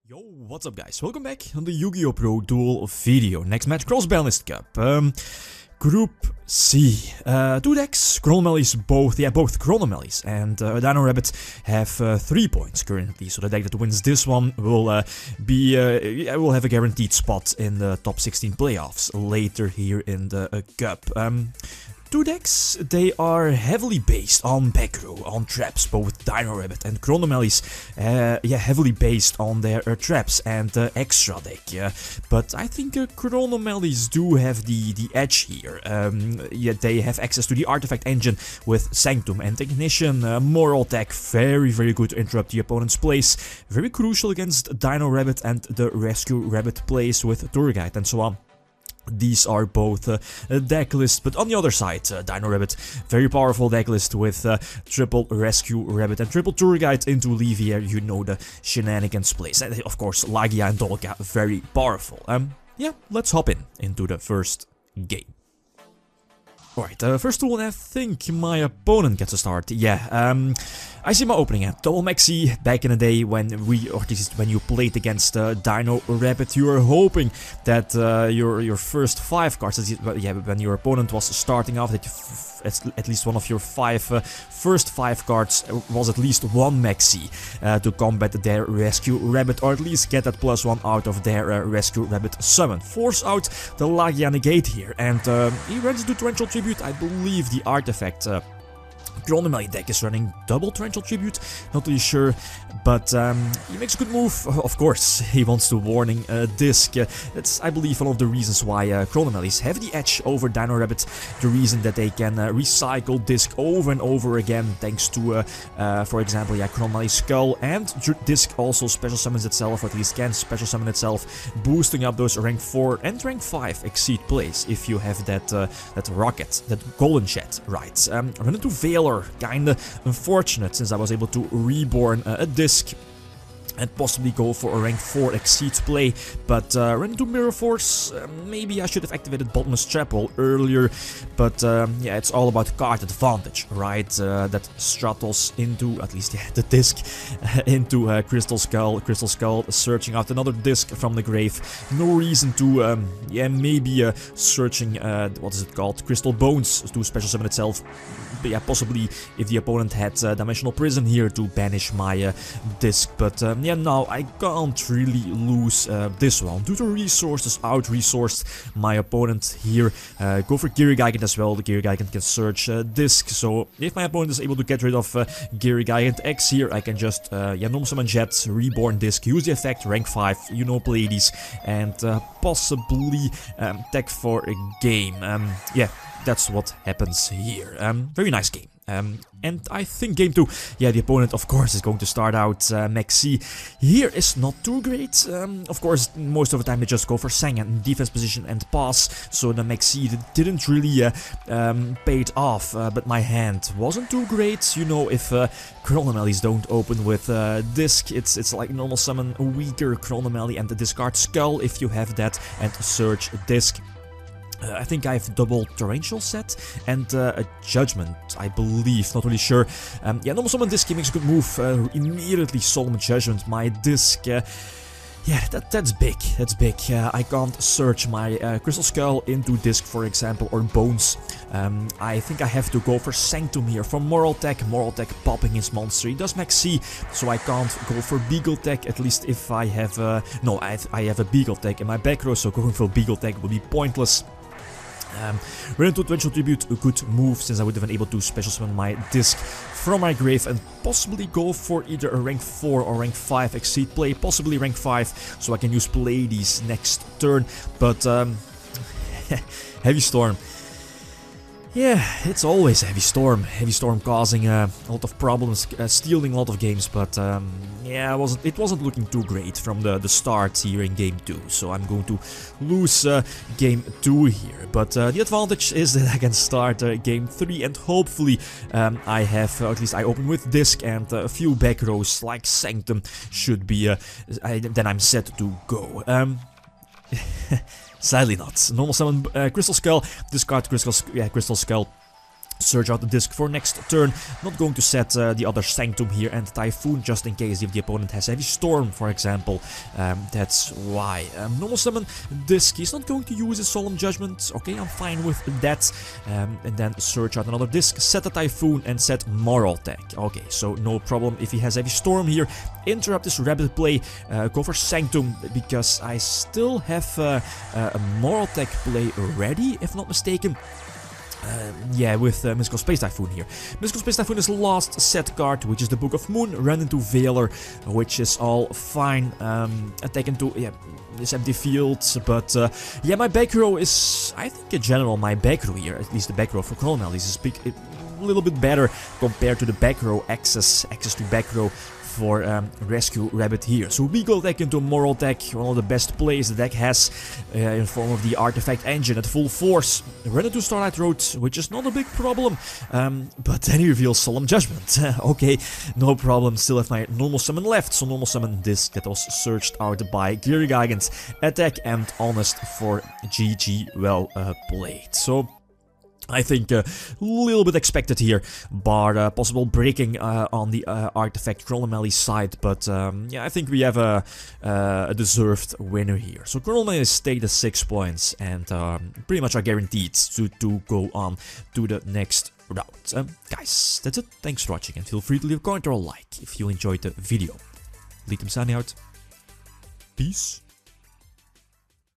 Yo, what's up guys? Welcome back on the YgoPro duel video. Next match, Cross-Banlist Cup. Group C. Two decks, Chronomalys, both Chronomalys and Dino Rabbit have 3 points currently. So the deck that wins this one will will have a guaranteed spot in the top 16 playoffs later here in the cup. Two decks, they are heavily based on back row, on traps, both Dino Rabbit and Chronomalys, heavily based on their traps and extra deck, but I think Chronomalys do have the edge here. They have access to the artifact engine with Sanctum and Ignition, Moral Tech, very good to interrupt the opponent's plays, very crucial against Dino Rabbit and the Rescue Rabbit plays with Tour Guide and so on. These are both deck lists, but on the other side, Dino Rabbit, very powerful deck list with triple Rescue Rabbit and triple Tour Guide into Laggia, you know the shenanigans plays. And of course, Laggia and Dolkka, very powerful. Yeah, let's hop into the first game. Alright, first of all, I think my opponent gets a start. Yeah, I see my opening hand. Double Maxi, back in the day when when you played against Dino Rabbit, you were hoping that your first 5 cards, when your opponent was starting off, that at least one of your first 5 cards was at least one Maxi to combat their Rescue Rabbit, or at least get that +1 out of their Rescue Rabbit summon. Force out the Laggia negate here, and he runs into Torrential Tribute. I believe the artifact Chronomaly deck is running double Torrential Tribute, not really sure, but he makes a good move. Of course, he wants to Warning Disc. That's, I believe, one of the reasons why Chronomalys have the edge over Dino Rabbit, the reason that they can recycle Disc over and over again, thanks to, for example, Chronomaly Skull, and Disc also special summons itself, or at least can special summon itself, boosting up those rank 4 and rank 5 Exceed plays, if you have that rocket, that golden shed, right. Run into Veiler, kinda unfortunate, since I was able to reborn a Disc and possibly go for a rank 4 Exceed play, but ran into Mirror Force. Maybe I should have activated Bottomless Chapel earlier, but yeah, it's all about card advantage, right? That straddles into, at least the Disc, into Crystal Skull searching out another Disc from the grave. No reason to, maybe searching, what is it called? Crystal Bones to special summon itself. But yeah, possibly if the opponent had Dimensional Prison here to banish my Disc, but yeah, now I can't really lose this one. Due to resources, out-resourced my opponent here. Go for Gigant as well. The Gigant can search Disc, so if my opponent is able to get rid of Gigant X here, I can just normal summon Jet, reborn Disc, use the effect, rank 5, you know, Pleiades, and possibly tech for a game. Yeah, that's what happens here. Very nice game. And I think game 2, yeah, the opponent of course is going to start out Maxi. Here is not too great. Of course, most of the time they just go for Sang and defense position and pass, so the Maxi didn't really paid off, but my hand wasn't too great. You know, if Chronomalys don't open with Disc, it's like normal summon a weaker Chronomaly and discard Skull if you have that, and search Disc. I think I have double Torrential set and a Judgment, I believe, not really sure. Yeah, normal summon Disc, he makes a good move, immediately Solemn Judgment, my Disc. Yeah, that's big, I can't search my Crystal Skull into Disc, for example, or Bones. I think I have to go for Sanctum here for Moral Tech popping his monster. He does Max C, so I can't go for Beagle Tech, at least if I have, no, I have a Beagle Tech in my back row, so going for Beagle Tech will be pointless. Run into Torrential Tribute, a good move, since I would have been able to special summon my Disc from my grave and possibly go for either a rank 4 or rank 5 Exceed play, possibly rank 5, so I can use Pleiades next turn, but Heavy Storm. Yeah, it's always Heavy Storm causing a lot of problems, stealing a lot of games, but yeah, it wasn't looking too great from the start here in game 2, so I'm going to lose game 2 here, but the advantage is that I can start game 3, and hopefully I have, at least I open with Disc, and a few back rows like Sanctum should be, then I'm set to go. Sadly not. Normal summon Crystal Skull, discard Crystal Skull, search out the disc for next turn. Not going to set the other Sanctum here and Typhoon just in case if the opponent has Heavy Storm, for example. That's why. Normal summon disc. He's not going to use his Solemn Judgment. Okay, I'm fine with that. And then search out another disc, set a Typhoon and set Moral Tech. Okay, so no problem if he has Heavy Storm here. Interrupt this rapid play. Go for Sanctum because I still have a Moral Tech play ready, if not mistaken. Yeah, with Mystical Space Typhoon here. Mystical Space Typhoon is last set card, which is the Book of Moon. Run into Veiler, which is all fine. Attack into, yeah, this empty field. But, yeah, my back row is, I think in general, my back row here, at least the back row for Chronomaly is a little bit better compared to the back row access to back row for Rescue Rabbit here. So we go back into Moral Tech, one of the best plays the deck has in form of the Artifact Engine at full force. Run into Starlight Road, which is not a big problem, but then he reveals Solemn Judgment. Okay, no problem, still have my normal summon left, so normal summon disc that was searched out by Geary Gigant's attack and Honest for GG, well played. So I think a little bit expected here, bar possible breaking on the Artifact Chronomaly side, but yeah, I think we have a deserved winner here. So Chronomaly stayed at 6 points and pretty much are guaranteed to go on to the next round. Guys, that's it. Thanks for watching and feel free to leave a comment or a like if you enjoyed the video. Lithium signing out. Peace.